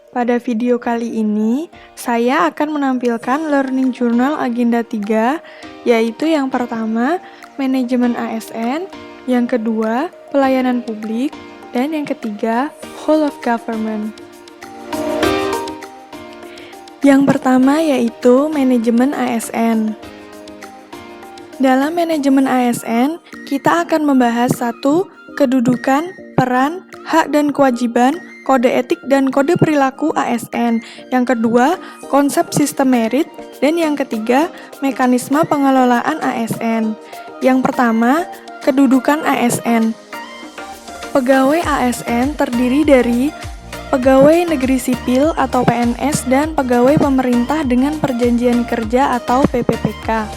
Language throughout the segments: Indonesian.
Pada video kali ini, saya akan menampilkan Learning Journal Agenda 3, yaitu yang pertama, Manajemen ASN, yang kedua, Pelayanan Publik, dan yang ketiga, Whole of Government. Yang pertama yaitu Manajemen ASN. Dalam Manajemen ASN, kita akan membahas 1. Kedudukan, peran, hak dan kewajiban, kode etik dan kode perilaku ASN. Yang kedua, konsep sistem merit. Dan yang ketiga, mekanisme pengelolaan ASN. Yang pertama, kedudukan ASN. Pegawai ASN terdiri dari pegawai negeri sipil atau PNS dan pegawai pemerintah dengan perjanjian kerja atau PPPK.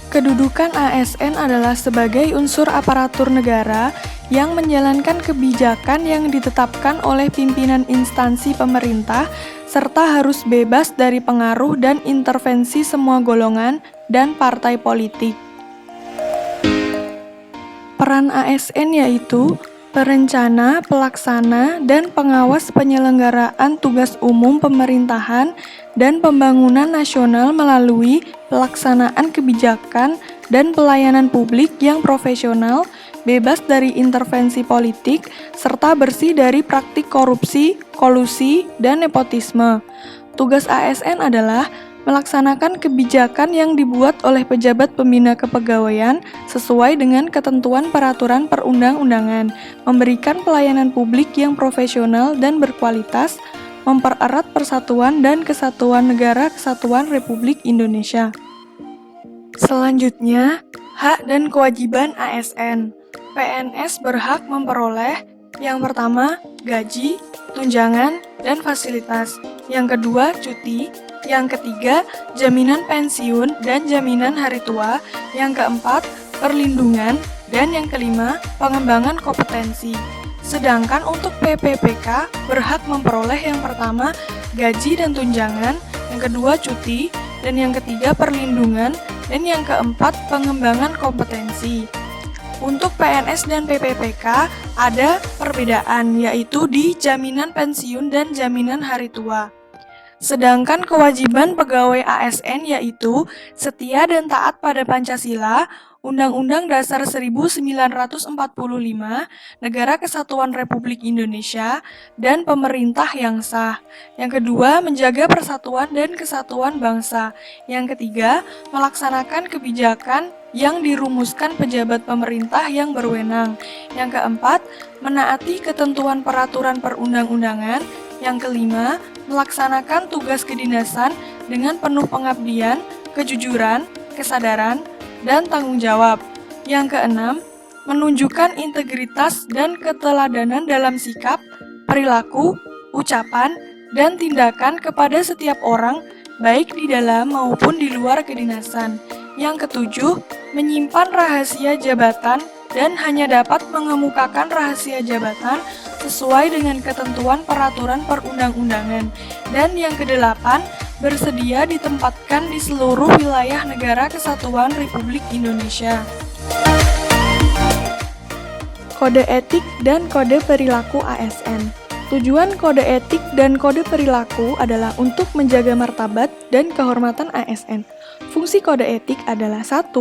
Kedudukan ASN adalah sebagai unsur aparatur negara yang menjalankan kebijakan yang ditetapkan oleh pimpinan instansi pemerintah serta harus bebas dari pengaruh dan intervensi semua golongan dan partai politik. Peran ASN yaitu perencana, pelaksana, dan pengawas penyelenggaraan tugas umum pemerintahan dan pembangunan nasional melalui pelaksanaan kebijakan dan pelayanan publik yang profesional, bebas dari intervensi politik, serta bersih dari praktik korupsi, kolusi, dan nepotisme. Tugas ASN adalah melaksanakan kebijakan yang dibuat oleh pejabat pembina kepegawaian sesuai dengan ketentuan peraturan perundang-undangan, memberikan pelayanan publik yang profesional dan berkualitas, mempererat persatuan dan kesatuan negara kesatuan Republik Indonesia. Selanjutnya, hak dan kewajiban ASN. PNS berhak memperoleh yang pertama, gaji, tunjangan, dan fasilitas. Yang kedua, cuti. Yang ketiga, jaminan pensiun dan jaminan hari tua. Yang keempat, perlindungan. Dan yang kelima, pengembangan kompetensi. Sedangkan untuk PPPK berhak memperoleh yang pertama, gaji dan tunjangan. Yang kedua, cuti. Dan yang ketiga, perlindungan. Dan yang keempat, pengembangan kompetensi. Untuk PNS dan PPPK ada perbedaan, yaitu di jaminan pensiun dan jaminan hari tua. Sedangkan kewajiban pegawai ASN yaitu setia dan taat pada Pancasila, Undang-Undang Dasar 1945, Negara Kesatuan Republik Indonesia, dan pemerintah yang sah. Yang kedua, menjaga persatuan dan kesatuan bangsa. Yang ketiga, melaksanakan kebijakan yang dirumuskan pejabat pemerintah yang berwenang. Yang keempat, menaati ketentuan peraturan perundang-undangan. Yang kelima, melaksanakan tugas kedinasan dengan penuh pengabdian, kejujuran, kesadaran, dan tanggung jawab. Yang keenam, menunjukkan integritas dan keteladanan dalam sikap, perilaku, ucapan, dan tindakan kepada setiap orang, baik di dalam maupun di luar kedinasan. Yang ketujuh, menyimpan rahasia jabatan dan hanya dapat mengemukakan rahasia jabatan sesuai dengan ketentuan peraturan perundang-undangan. Dan yang kedelapan, bersedia ditempatkan di seluruh wilayah negara kesatuan Republik Indonesia. Kode etik dan kode perilaku ASN. Tujuan kode etik dan kode perilaku adalah untuk menjaga martabat dan kehormatan ASN. Fungsi kode etik adalah 1.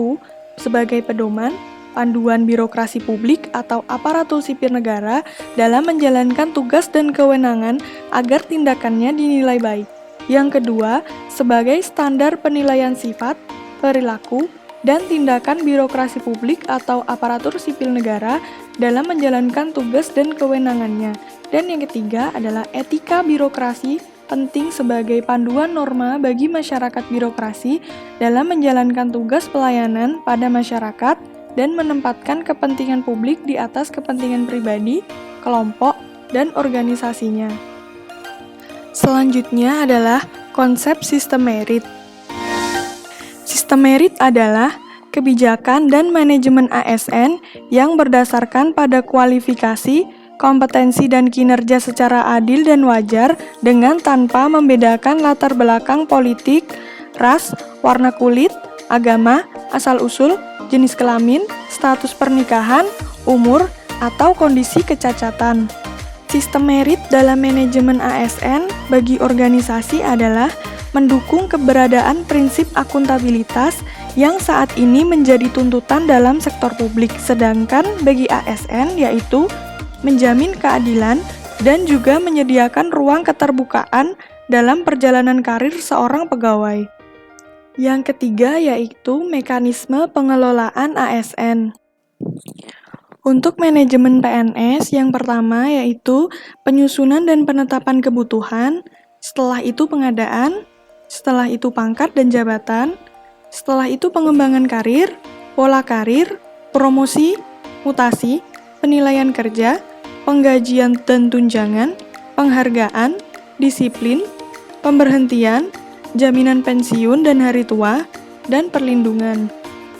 Sebagai pedoman, panduan birokrasi publik atau aparatur sipil negara dalam menjalankan tugas dan kewenangan agar tindakannya dinilai baik. Yang kedua, sebagai standar penilaian sifat, perilaku, dan tindakan birokrasi publik atau aparatur sipil negara dalam menjalankan tugas dan kewenangannya. Dan yang ketiga adalah etika birokrasi, penting sebagai panduan norma bagi masyarakat birokrasi dalam menjalankan tugas pelayanan pada masyarakat dan menempatkan kepentingan publik di atas kepentingan pribadi, kelompok, dan organisasinya. Selanjutnya adalah konsep sistem merit. Sistem merit adalah kebijakan dan manajemen ASN yang berdasarkan pada kualifikasi, kompetensi dan kinerja secara adil dan wajar dengan tanpa membedakan latar belakang politik, ras, warna kulit, agama, asal-usul, jenis kelamin, status pernikahan, umur, atau kondisi kecacatan. Sistem merit dalam manajemen ASN bagi organisasi adalah mendukung keberadaan prinsip akuntabilitas yang saat ini menjadi tuntutan dalam sektor publik, sedangkan bagi ASN yaitu menjamin keadilan dan juga menyediakan ruang keterbukaan dalam perjalanan karir seorang pegawai. Yang ketiga yaitu mekanisme pengelolaan ASN. Untuk manajemen PNS, yang pertama yaitu penyusunan dan penetapan kebutuhan, setelah itu pengadaan, setelah itu pangkat dan jabatan, setelah itu pengembangan karir, pola karir, promosi, mutasi, penilaian kerja, penggajian dan tunjangan, penghargaan, disiplin, pemberhentian, jaminan pensiun dan hari tua, dan perlindungan.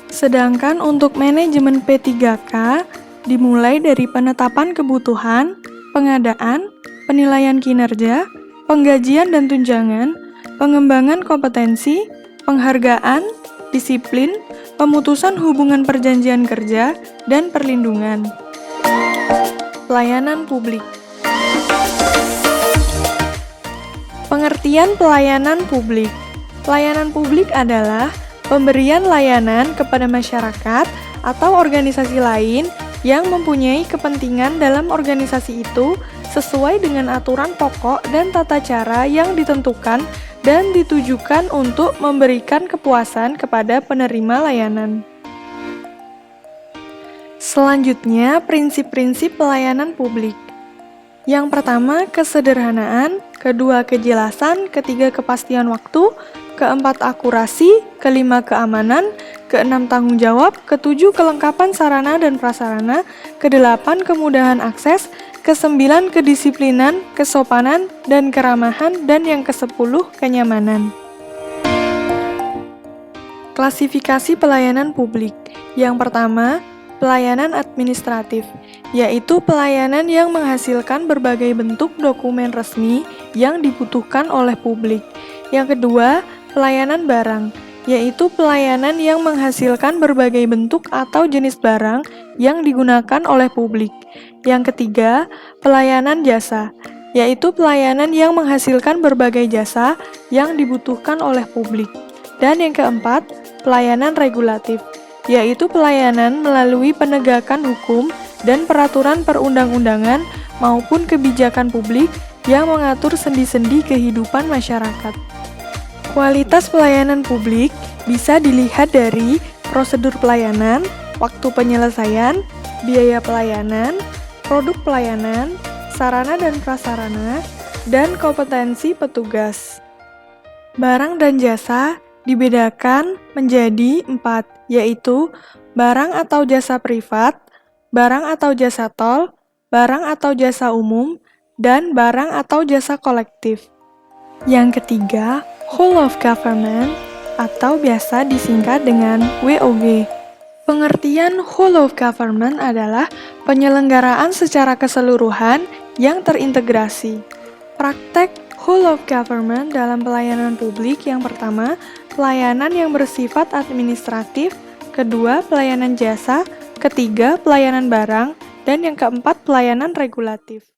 Sedangkan untuk manajemen P3K, dimulai dari penetapan kebutuhan, pengadaan, penilaian kinerja, penggajian dan tunjangan, pengembangan kompetensi, penghargaan, disiplin, pemutusan hubungan perjanjian kerja, dan perlindungan. Pelayanan publik. Pengertian pelayanan publik. Pelayanan publik adalah pemberian layanan kepada masyarakat atau organisasi lain yang mempunyai kepentingan dalam organisasi itu sesuai dengan aturan pokok dan tata cara yang ditentukan dan ditujukan untuk memberikan kepuasan kepada penerima layanan. Selanjutnya, prinsip-prinsip pelayanan publik. Yang pertama, kesederhanaan, kedua, kejelasan, ketiga, kepastian waktu, keempat, akurasi, kelima, keamanan, keenam, tanggung jawab, ketujuh, kelengkapan sarana dan prasarana, kedelapan, kemudahan akses, kesembilan, kedisiplinan, kesopanan, dan keramahan, dan yang kesepuluh, kenyamanan. Klasifikasi pelayanan publik. Yang pertama, pelayanan administratif, yaitu pelayanan yang menghasilkan berbagai bentuk dokumen resmi yang dibutuhkan oleh publik. Yang kedua, pelayanan barang, yaitu pelayanan yang menghasilkan berbagai bentuk atau jenis barang yang digunakan oleh publik. Yang ketiga, pelayanan jasa, yaitu pelayanan yang menghasilkan berbagai jasa yang dibutuhkan oleh publik. Dan yang keempat, pelayanan regulatif, yaitu pelayanan melalui penegakan hukum dan peraturan perundang-undangan maupun kebijakan publik yang mengatur sendi-sendi kehidupan masyarakat. Kualitas pelayanan publik bisa dilihat dari prosedur pelayanan, waktu penyelesaian, biaya pelayanan, produk pelayanan, sarana dan prasarana, dan kompetensi petugas. Barang dan jasa dibedakan menjadi 4, yaitu barang atau jasa privat, barang atau jasa tol, barang atau jasa umum, dan barang atau jasa kolektif. Yang ketiga, whole of government atau biasa disingkat dengan WOG. Pengertian whole of government adalah penyelenggaraan secara keseluruhan yang terintegrasi. Praktek whole of government dalam pelayanan publik yang pertama, pelayanan yang bersifat administratif, kedua, pelayanan jasa, ketiga, pelayanan barang, dan yang keempat, pelayanan regulatif.